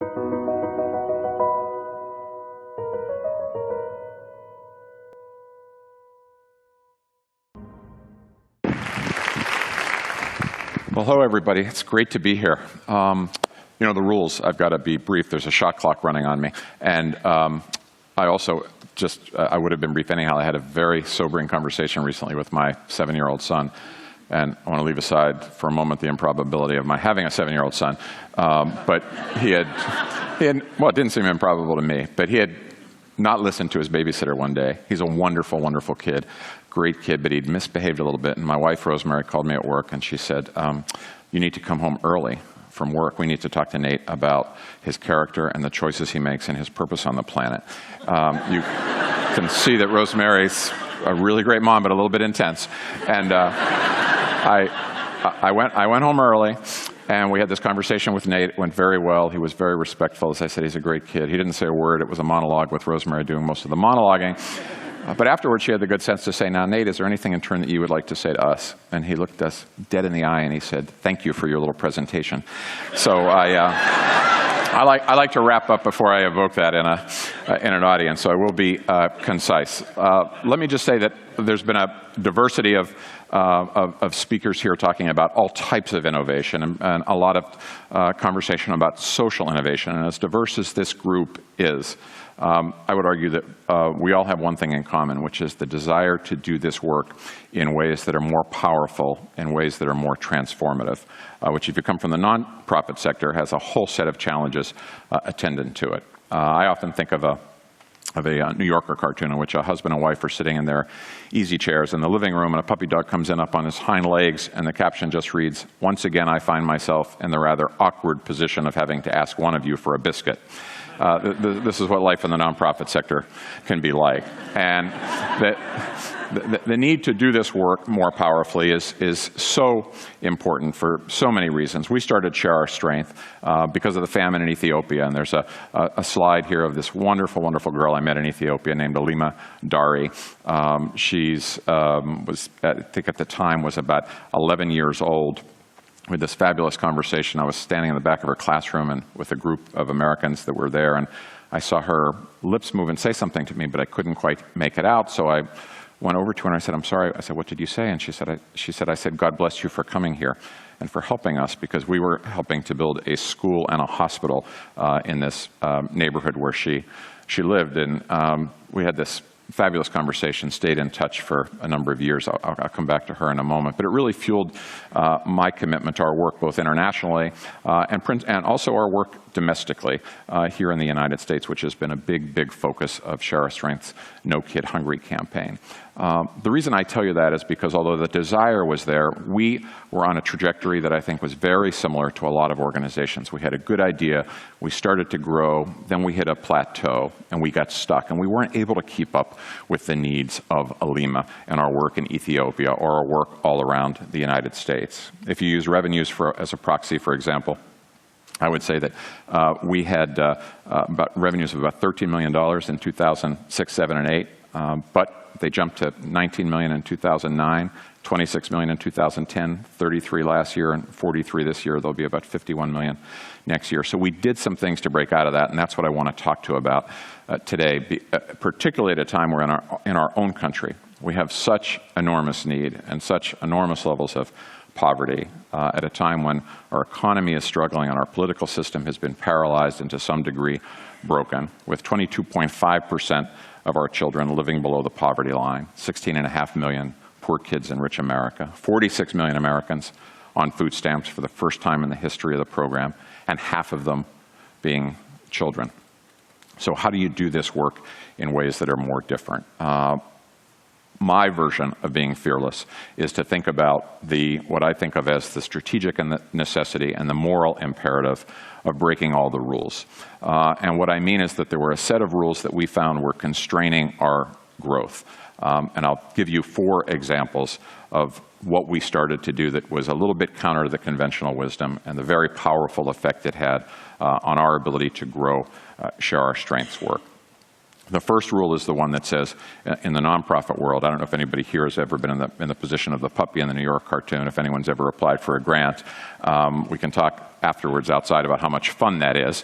Well, hello, everybody. It's great to be here. You know the rules. I've got to be brief. There's a shot clock running on me. And I also I would have been brief anyhow. I had a very sobering conversation recently with my 7-year-old son. And I want to leave aside for a moment the improbability of my having a 7-year-old son. But well, it didn't seem improbable to me, but he had not listened to his babysitter one day. He's a wonderful, wonderful kid, great kid, but he'd misbehaved a little bit. And my wife, Rosemary, called me at work, and she said, you need to come home early from work. We need to talk to Nate about his character and the choices he makes and his purpose on the planet. You can see that Rosemary's a really great mom, but a little bit intense. And I went home early, and we had this conversation with Nate. It went very well. He was very respectful. As I said, he's a great kid. He didn't say a word. It was a monologue with Rosemary doing most of the monologuing. But afterwards, she had the good sense to say, now, Nate, is there anything in turn that you would like to say to us? And he looked us dead in the eye, and he said, thank you for your little presentation. So I like to wrap up before I evoke that in an audience, so I will be concise. Let me just say that there's been a diversity of speakers here talking about all types of innovation and a lot of conversation about social innovation. And as diverse as this group is, I would argue that we all have one thing in common, which is the desire to do this work in ways that are more powerful, in ways that are more transformative, which if you come from the nonprofit sector has a whole set of challenges attendant to it. I often think of a New Yorker cartoon in which a husband and wife are sitting in their easy chairs in the living room, and a puppy dog comes in up on his hind legs, and the caption just reads, once again I find myself in the rather awkward position of having to ask one of you for a biscuit. This is what life in the nonprofit sector can be like. And the need to do this work more powerfully is so important for so many reasons. We started Share Our Strength because of the famine in Ethiopia, and there's a slide here of this wonderful, wonderful girl I met in Ethiopia named Alima Dari. She's I think at the time was about 11 years old. With this fabulous conversation, I was standing in the back of her classroom and with a group of Americans that were there, and I saw her lips move and say something to me, but I couldn't quite make it out. So I went over to her and I said, I'm sorry. I said, what did you say? And she said, I said, God bless you for coming here and for helping us, because we were helping to build a school and a hospital in this neighborhood where she lived. And we had this fabulous conversation, stayed in touch for a number of years. I'll come back to her in a moment. But it really fueled my commitment to our work both internationally and also our work domestically here in the United States, which has been a big, big focus of Share Our Strength's No Kid Hungry campaign. The reason I tell you that is because although the desire was there, we were on a trajectory that I think was very similar to a lot of organizations. We had a good idea, we started to grow, then we hit a plateau, and we got stuck, and we weren't able to keep up with the needs of Alima and our work in Ethiopia or our work all around the United States. If you use revenues as a proxy, for example, I would say that we had revenues of about $13 million in 2006, 7, and 8, but they jumped to $19 million in 2009, $26 million in 2010, $33 last year, and $43 this year. There'll be about $51 million next year. So we did some things to break out of that, and that's what I want to talk to about today, particularly at a time where in our own country we have such enormous need and such enormous levels of poverty at a time when our economy is struggling and our political system has been paralyzed and to some degree broken, with 22.5% of our children living below the poverty line, 16.5 million poor kids in rich America, 46 million Americans on food stamps for the first time in the history of the program, and half of them being children. So how do you do this work in ways that are more different? My version of being fearless is to think about what I think of as the strategic and the necessity and the moral imperative of breaking all the rules. And what I mean is that there were a set of rules that we found were constraining our growth. And I'll give you 4 examples of what we started to do that was a little bit counter to the conventional wisdom and the very powerful effect it had on our ability to grow Share Our Strengths work. The first rule is the one that says, in the nonprofit world, I don't know if anybody here has ever been in the position of the puppy in the New York cartoon, if anyone's ever applied for a grant. We can talk afterwards outside about how much fun that is.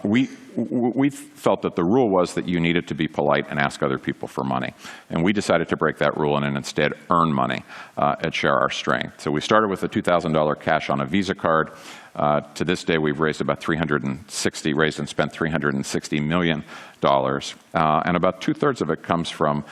We felt that the rule was that you needed to be polite and ask other people for money. And we decided to break that rule and instead earn money at Share Our Strength. So we started with a $2,000 cash on a Visa card. To this day, we've raised about raised and spent $360 million. And about 2/3 of it comes from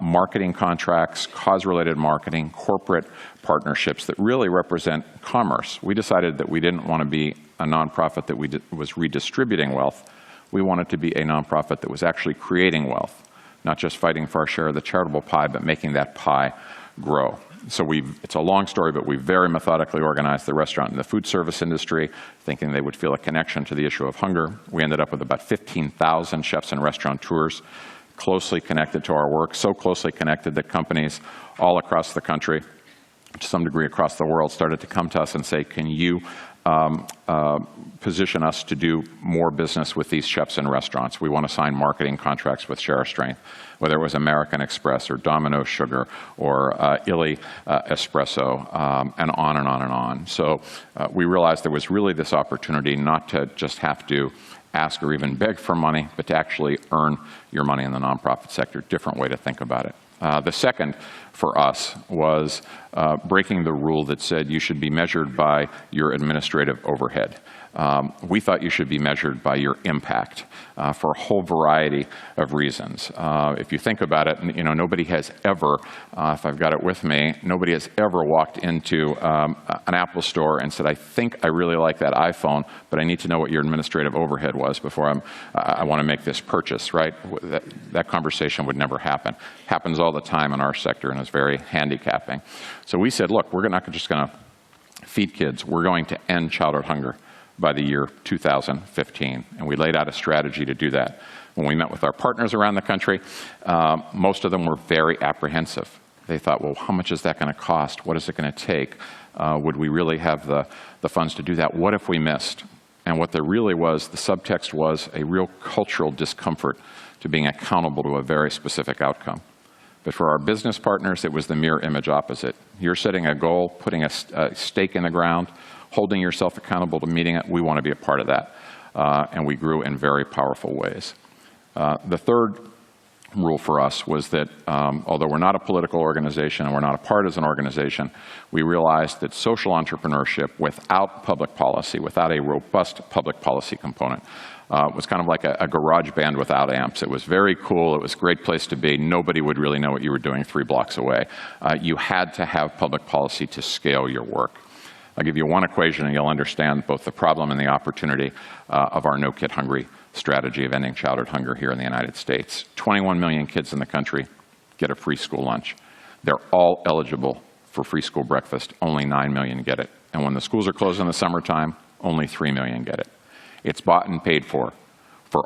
marketing contracts, cause-related marketing, corporate partnerships that really represent commerce. We decided that we didn't want to be a nonprofit that was redistributing wealth. We wanted to be a nonprofit that was actually creating wealth, not just fighting for our share of the charitable pie, but making that pie grow. So it's a long story, but we very methodically organized the restaurant and the food service industry, thinking they would feel a connection to the issue of hunger. We ended up with about 15,000 chefs and restaurateurs closely connected to our work, so closely connected that companies all across the country, to some degree across the world, started to come to us and say, can you position us to do more business with these chefs and restaurants? We want to sign marketing contracts with Share Our Strength, whether it was American Express or Domino's Sugar or Illy Espresso, and on and on and on. So we realized there was really this opportunity not to just have to ask or even beg for money, but to actually earn your money in the nonprofit sector. Different way to think about it. The second for us was breaking the rule that said you should be measured by your administrative overhead. We thought you should be measured by your impact for a whole variety of reasons. If you think about it, nobody has ever, if I've got it with me, nobody has ever walked into an Apple store and said, I think I really like that iPhone, but I need to know what your administrative overhead was before I want to make this purchase, right? That conversation would never happen. Happens all the time in our sector and is very handicapping. So we said, look, we're not just going to feed kids. We're going to end childhood hunger by the year 2015. And we laid out a strategy to do that. When we met with our partners around the country, most of them were very apprehensive. They thought, well, how much is that going to cost? What is it going to take? Would we really have the funds to do that? What if we missed? And what there really was, the subtext was a real cultural discomfort to being accountable to a very specific outcome. But for our business partners, it was the mirror image opposite. You're setting a goal, putting a stake in the ground, holding yourself accountable to meeting it. We want to be a part of that. And we grew in very powerful ways. The third rule for us was that although we're not a political organization and we're not a partisan organization, we realized that social entrepreneurship without public policy, without a robust public policy component, was kind of like a garage band without amps. It was very cool. It was a great place to be. Nobody would really know what you were doing 3 blocks away. You had to have public policy to scale your work. I'll give you one equation and you'll understand both the problem and the opportunity of our No Kid Hungry strategy of ending childhood hunger here in the United States. 21 million kids in the country get a free school lunch. They're all eligible for free school breakfast. Only 9 million get it. And when the schools are closed in the summertime, only 3 million get it. It's bought and paid for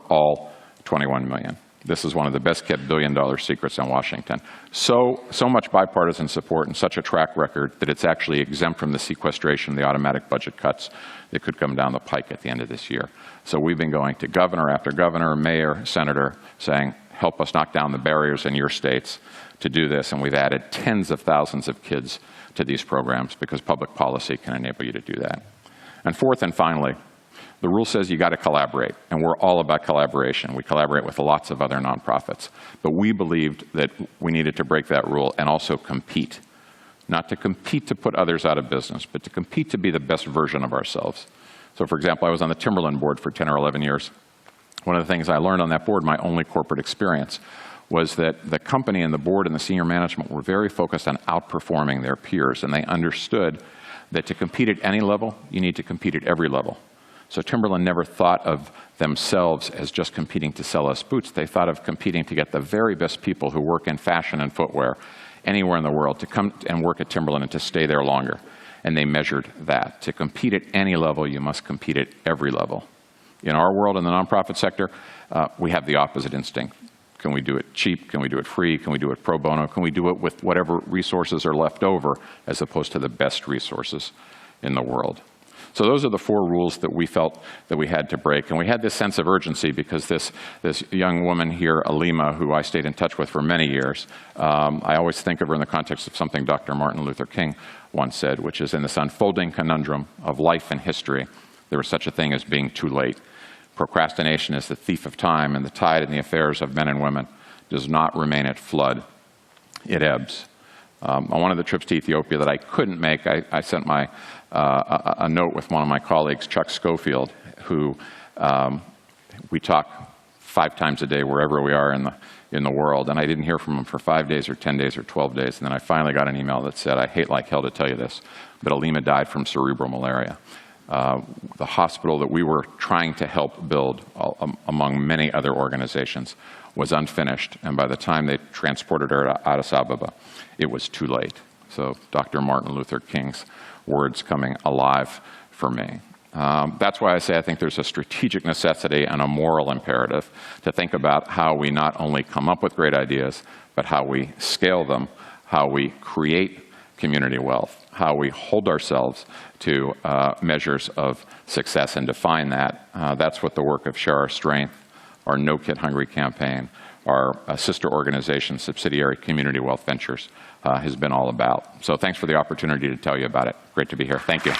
all 21 million. This is one of the best-kept billion-dollar secrets in Washington. So much bipartisan support and such a track record that it's actually exempt from the sequestration, the automatic budget cuts that could come down the pike at the end of this year. So we've been going to governor after governor, mayor, senator, saying, help us knock down the barriers in your states to do this. And we've added tens of thousands of kids to these programs because public policy can enable you to do that. And fourth and finally, the rule says you got to collaborate, and we're all about collaboration. We collaborate with lots of other nonprofits. But we believed that we needed to break that rule and also compete. Not to compete to put others out of business, but to compete to be the best version of ourselves. So for example, I was on the Timberland board for 10 or 11 years. One of the things I learned on that board, my only corporate experience, was that the company and the board and the senior management were very focused on outperforming their peers, and they understood that to compete at any level, you need to compete at every level. So Timberland never thought of themselves as just competing to sell us boots. They thought of competing to get the very best people who work in fashion and footwear anywhere in the world to come and work at Timberland and to stay there longer. And they measured that. To compete at any level, you must compete at every level. In our world, in the nonprofit sector, we have the opposite instinct. Can we do it cheap? Can we do it free? Can we do it pro bono? Can we do it with whatever resources are left over as opposed to the best resources in the world? So those are the 4 rules that we felt that we had to break. And we had this sense of urgency because this young woman here, Alima, who I stayed in touch with for many years, I always think of her in the context of something Dr. Martin Luther King once said, which is, in this unfolding conundrum of life and history, there is such a thing as being too late. Procrastination is the thief of time, and the tide in the affairs of men and women does not remain at flood. It ebbs. On one of the trips to Ethiopia that I couldn't make, I sent a note with one of my colleagues, Chuck Schofield, who we talk 5 times a day wherever we are in the world, and I didn't hear from him for 5 days or 10 days or 12 days, and then I finally got an email that said, "I hate like hell to tell you this, but Alima died from cerebral malaria." The hospital that we were trying to help build, among many other organizations, was unfinished, and by the time they transported her to Addis Ababa, it was too late. So Dr. Martin Luther King's words coming alive for me. That's why I say I think there's a strategic necessity and a moral imperative to think about how we not only come up with great ideas, but how we scale them, how we create community wealth, how we hold ourselves to measures of success and define that. That's what the work of Share Our Strength, our No Kid Hungry campaign, our sister organization, subsidiary Community Wealth Ventures, has been all about. So thanks for the opportunity to tell you about it. Great to be here. Thank you.